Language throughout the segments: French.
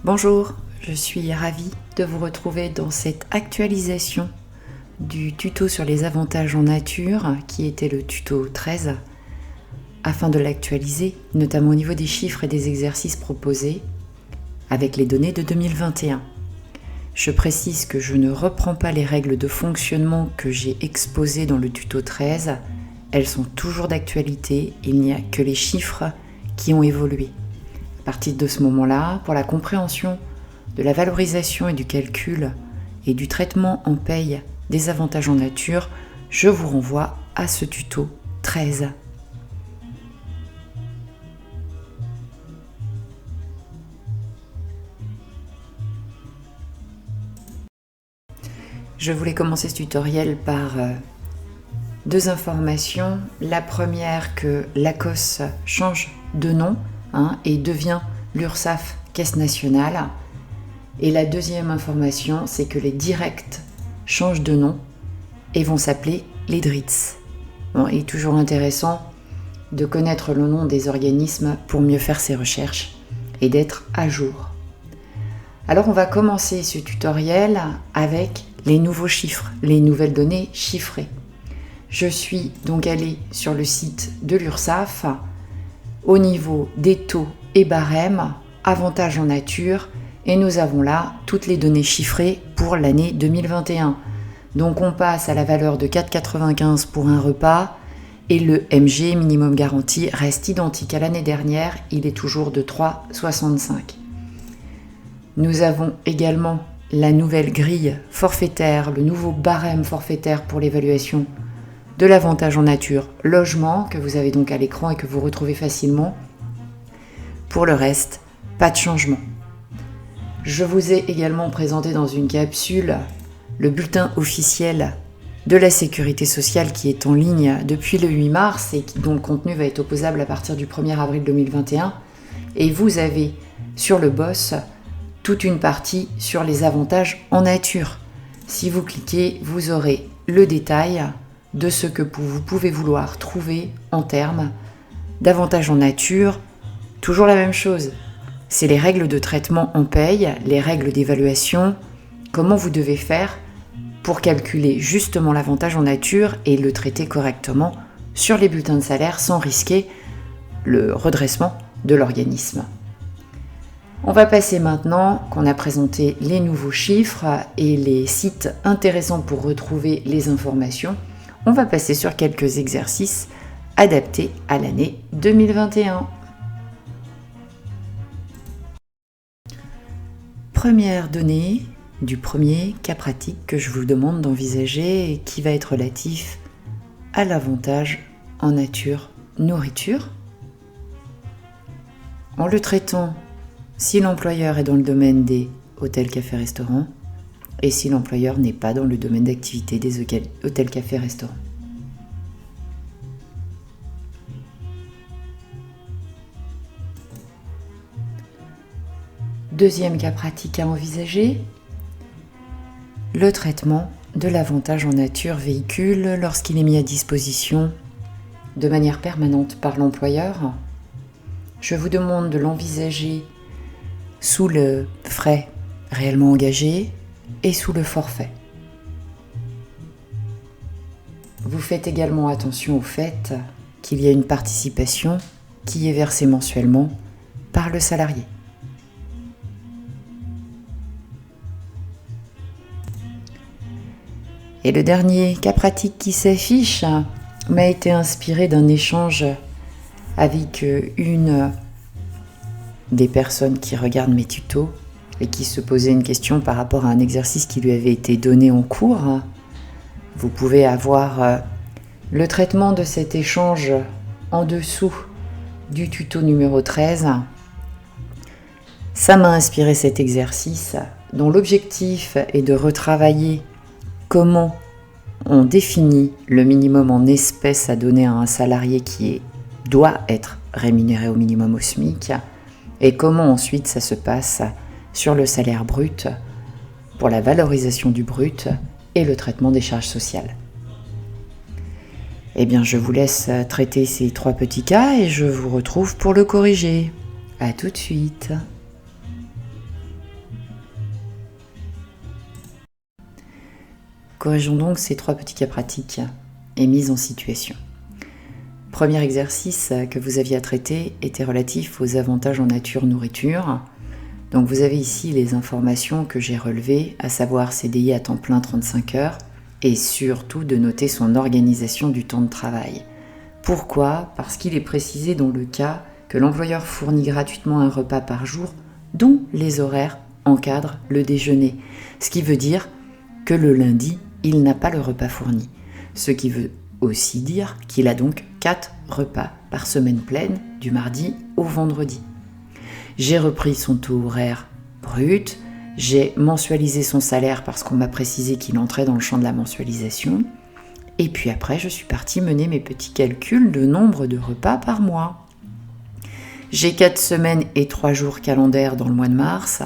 Bonjour, je suis ravie de vous retrouver dans cette actualisation du tuto sur les avantages en nature qui était le tuto 13 afin de l'actualiser, notamment au niveau des chiffres et des exercices proposés avec les données de 2021. Je précise que je ne reprends pas les règles de fonctionnement que j'ai exposées dans le tuto 13. Elles sont toujours d'actualité, il n'y a que les chiffres qui ont évolué. À partir de ce moment-là, pour la compréhension de la valorisation et du calcul et du traitement en paye des avantages en nature, je vous renvoie à ce tuto 13. Je voulais commencer ce tutoriel par deux informations. La première, que l'ACOS change de nom et devient l'URSSAF Caisse nationale. Et la deuxième information, c'est que les directs changent de nom et vont s'appeler les DRITS. Il est toujours intéressant de connaître le nom des organismes pour mieux faire ses recherches et d'être à jour. Alors on va commencer ce tutoriel avec les nouveaux chiffres, les nouvelles données chiffrées. Je suis donc allée sur le site de l'URSSAF au niveau des taux et barèmes, avantages en nature, et nous avons là toutes les données chiffrées pour l'année 2021. Donc on passe à la valeur de 4,95 pour un repas et le MG, minimum garanti, reste identique à l'année dernière, il est toujours de 3,65. Nous avons également la nouvelle grille forfaitaire, le nouveau barème forfaitaire pour l'évaluation de l'avantage en nature logement, que vous avez donc à l'écran et que vous retrouvez facilement. Pour le reste, pas de changement. Je vous ai également présenté dans une capsule le bulletin officiel de la Sécurité sociale qui est en ligne depuis le 8 mars et dont le contenu va être opposable à partir du 1er avril 2021. Et vous avez sur le boss toute une partie sur les avantages en nature. Si vous cliquez, vous aurez le détail de ce que vous pouvez vouloir trouver en termes d'avantages en nature. Toujours la même chose, c'est les règles de traitement en paye, les règles d'évaluation, comment vous devez faire pour calculer justement l'avantage en nature et le traiter correctement sur les bulletins de salaire sans risquer le redressement de l'organisme. On va passer maintenant qu'on a présenté les nouveaux chiffres et les sites intéressants pour retrouver les informations. On va passer sur quelques exercices adaptés à l'année 2021. Première donnée du premier cas pratique que je vous demande d'envisager et qui va être relatif à l'avantage en nature nourriture. En le traitant si l'employeur est dans le domaine des hôtels, cafés, restaurants et si l'employeur n'est pas dans le domaine d'activité des hôtels, cafés, restaurants. Deuxième cas pratique à envisager, le traitement de l'avantage en nature véhicule lorsqu'il est mis à disposition de manière permanente par l'employeur. Je vous demande de l'envisager sous le frais réellement engagé et sous le forfait. Vous faites également attention au fait qu'il y a une participation qui est versée mensuellement par le salarié. Et le dernier cas pratique qui s'affiche m'a été inspiré d'un échange avec une des personnes qui regardent mes tutos et qui se posait une question par rapport à un exercice qui lui avait été donné en cours. Vous pouvez avoir le traitement de cet échange en dessous du tuto numéro 13. Ça m'a inspiré cet exercice dont l'objectif est de retravailler comment on définit le minimum en espèces à donner à un salarié qui doit être rémunéré au minimum au SMIC et comment ensuite ça se passe sur le salaire brut pour la valorisation du brut et le traitement des charges sociales. Eh bien, je vous laisse traiter ces 3 petits cas et je vous retrouve pour le corriger. À tout de suite. Corrigeons donc ces 3 petits cas pratiques et mise en situation. Premier exercice que vous aviez à traiter était relatif aux avantages en nature nourriture. Donc vous avez ici les informations que j'ai relevées, à savoir CDI à temps plein 35 heures et surtout de noter son organisation du temps de travail. Pourquoi ? Parce qu'il est précisé dans le cas que l'employeur fournit gratuitement un repas par jour dont les horaires encadrent le déjeuner. Ce qui veut dire que le lundi, il n'a pas le repas fourni. Ce qui veut aussi dire qu'il a donc 4 repas par semaine pleine, du mardi au vendredi. J'ai repris son taux horaire brut, j'ai mensualisé son salaire parce qu'on m'a précisé qu'il entrait dans le champ de la mensualisation, et puis après je suis partie mener mes petits calculs de nombre de repas par mois. J'ai 4 semaines et 3 jours calendaires dans le mois de mars,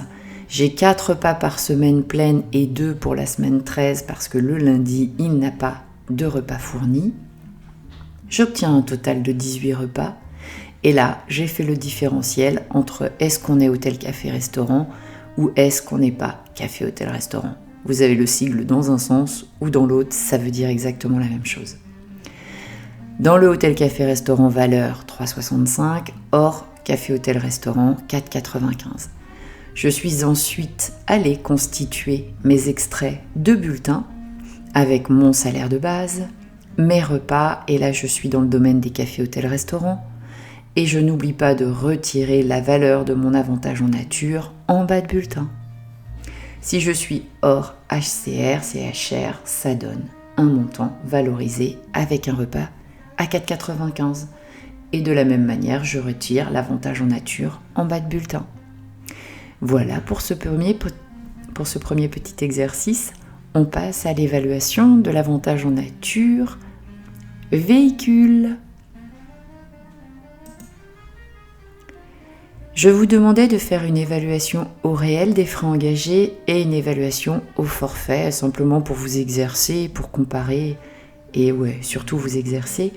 j'ai 4 repas par semaine pleine et 2 pour la semaine 13 parce que le lundi il n'a pas de repas fournis. J'obtiens un total de 18 repas et là j'ai fait le différentiel entre est-ce qu'on est hôtel café restaurant ou est-ce qu'on n'est pas café hôtel restaurant. Vous avez le sigle dans un sens ou dans l'autre, ça veut dire exactement la même chose. Dans le hôtel café restaurant valeur 3,65, hors café hôtel restaurant 4,95. Je suis ensuite allée constituer mes extraits de bulletins avec mon salaire de base, mes repas, et là je suis dans le domaine des cafés hôtels restaurants, et je n'oublie pas de retirer la valeur de mon avantage en nature en bas de bulletin. Si je suis hors HCR, CHR, ça donne un montant valorisé avec un repas à 4,95. Et de la même manière, je retire l'avantage en nature en bas de bulletin. Voilà pour ce premier petit exercice. On passe à l'évaluation de l'avantage en nature véhicule. Je vous demandais de faire une évaluation au réel des frais engagés et une évaluation au forfait, simplement pour vous exercer, pour comparer et surtout vous exercer.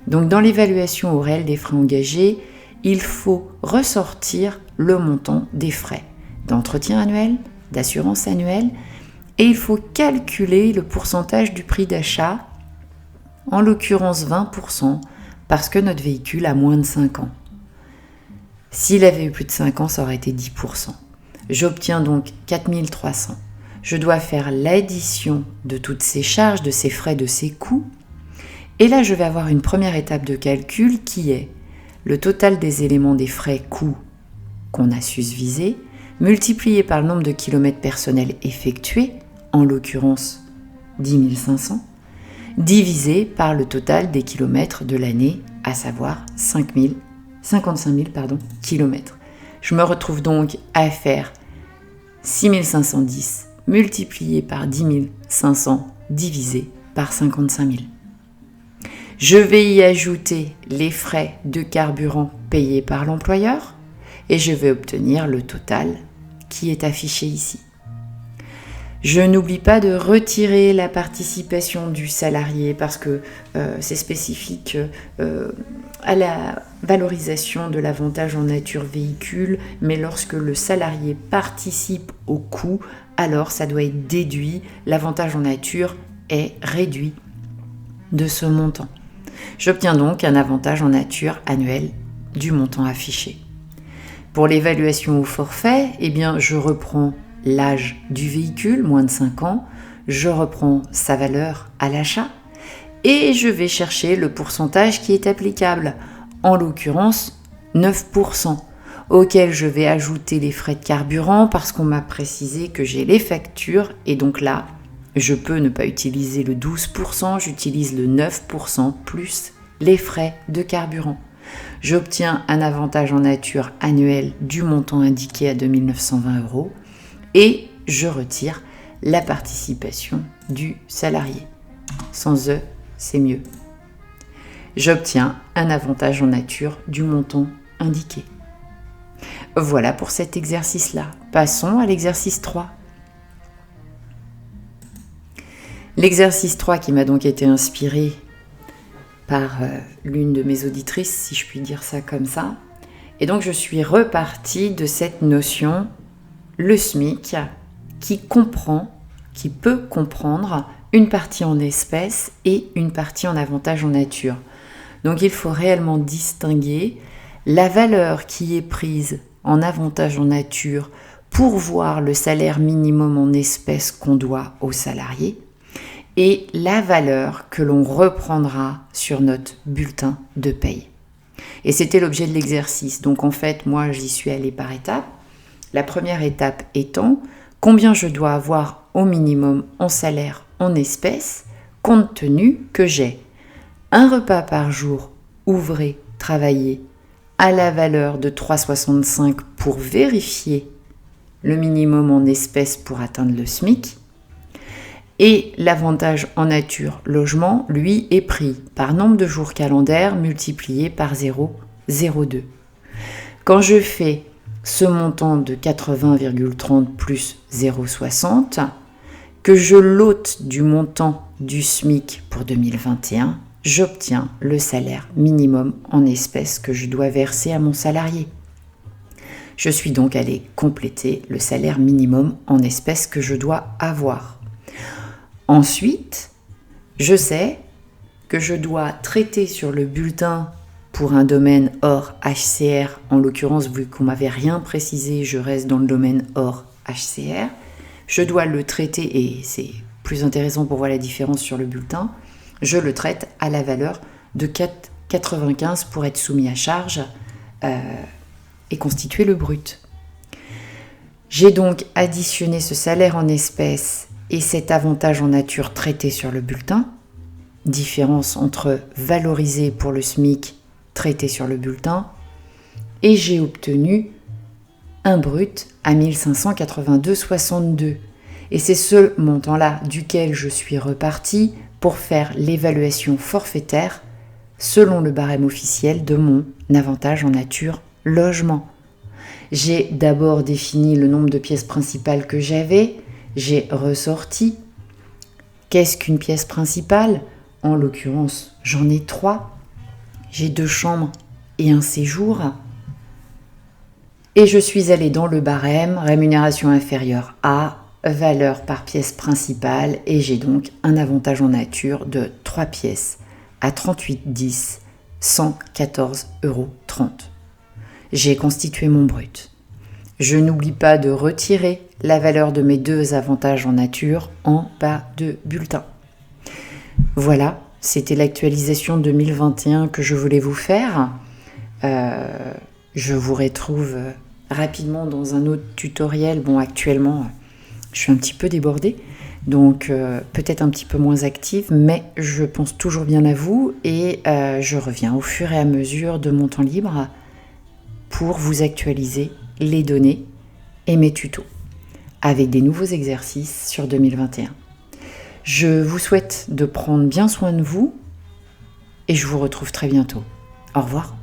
Donc dans l'évaluation au réel des frais engagés, il faut ressortir le montant des frais d'entretien annuel, d'assurance annuelle, et il faut calculer le pourcentage du prix d'achat, en l'occurrence 20%, parce que notre véhicule a moins de 5 ans. S'il avait eu plus de 5 ans, ça aurait été 10%. J'obtiens donc 4 300. Je dois faire l'addition de toutes ces charges, de ces frais, de ces coûts. Et là, je vais avoir une première étape de calcul qui est le total des éléments des frais coûts qu'on a susvisés, multiplié par le nombre de kilomètres personnels effectués, en l'occurrence 10 500, divisé par le total des kilomètres de l'année, à savoir 55 000 kilomètres. Je me retrouve donc à faire 6 510 multiplié par 10 500 divisé par 55 000. Je vais y ajouter les frais de carburant payés par l'employeur et je vais obtenir le total qui est affiché ici. Je n'oublie pas de retirer la participation du salarié parce que c'est spécifique à la valorisation de l'avantage en nature véhicule, mais lorsque le salarié participe au coût, alors ça doit être déduit, l'avantage en nature est réduit de ce montant. J'obtiens donc un avantage en nature annuel du montant affiché. Pour l'évaluation au forfait, je reprends l'âge du véhicule, moins de 5 ans, je reprends sa valeur à l'achat et je vais chercher le pourcentage qui est applicable, en l'occurrence 9%, auquel je vais ajouter les frais de carburant parce qu'on m'a précisé que j'ai les factures et donc là, je peux ne pas utiliser le 12%, j'utilise le 9% plus les frais de carburant. J'obtiens un avantage en nature annuel du montant indiqué à 2 920 € et je retire la participation du salarié. Sans eux, c'est mieux. J'obtiens un avantage en nature du montant indiqué. Voilà pour cet exercice-là. Passons à l'exercice 3. L'exercice 3 qui m'a donc été inspiré par l'une de mes auditrices, si je puis dire ça comme ça. Et donc je suis repartie de cette notion, le SMIC, qui peut comprendre une partie en espèces et une partie en avantage en nature. Donc il faut réellement distinguer la valeur qui est prise en avantage en nature pour voir le salaire minimum en espèces qu'on doit aux salariés et la valeur que l'on reprendra sur notre bulletin de paye. Et c'était l'objet de l'exercice. Donc en fait, moi, j'y suis allée par étapes. La première étape étant combien je dois avoir au minimum en salaire en espèces, compte tenu que j'ai un repas par jour ouvré, travaillé, à la valeur de 3,65 pour vérifier le minimum en espèces pour atteindre le SMIC. Et l'avantage en nature logement, lui, est pris par nombre de jours calendaires multiplié par 0,02. Quand je fais ce montant de 80,30 plus 0,60, que je l'ôte du montant du SMIC pour 2021, j'obtiens le salaire minimum en espèces que je dois verser à mon salarié. Je suis donc allée compléter le salaire minimum en espèces que je dois avoir. Ensuite, je sais que je dois traiter sur le bulletin pour un domaine hors HCR. En l'occurrence, vu qu'on ne m'avait rien précisé, je reste dans le domaine hors HCR. Je dois le traiter, et c'est plus intéressant pour voir la différence sur le bulletin, je le traite à la valeur de 4,95 pour être soumis à charge et constituer le brut. J'ai donc additionné ce salaire en espèces et cet avantage en nature traité sur le bulletin, différence entre valorisé pour le SMIC traité sur le bulletin, et j'ai obtenu un brut à 1582,62. Et c'est ce montant-là duquel je suis repartie pour faire l'évaluation forfaitaire selon le barème officiel de mon avantage en nature logement. J'ai d'abord défini le nombre de pièces principales que j'avais, j'ai ressorti. Qu'est-ce qu'une pièce principale ? En l'occurrence, j'en ai 3. J'ai 2 chambres et un séjour. Et je suis allée dans le barème, rémunération inférieure à, valeur par pièce principale, et j'ai donc un avantage en nature de 3 pièces à 38,10, 114,30 €. J'ai constitué mon brut. Je n'oublie pas de retirer la valeur de mes 2 avantages en nature en bas de bulletin. Voilà, c'était l'actualisation 2021 que je voulais vous faire. Je vous retrouve rapidement dans un autre tutoriel. Bon, actuellement, je suis un petit peu débordée, donc peut-être un petit peu moins active, mais je pense toujours bien à vous et je reviens au fur et à mesure de mon temps libre pour vous actualiser les données et mes tutos avec des nouveaux exercices sur 2021. Je vous souhaite de prendre bien soin de vous et je vous retrouve très bientôt. Au revoir.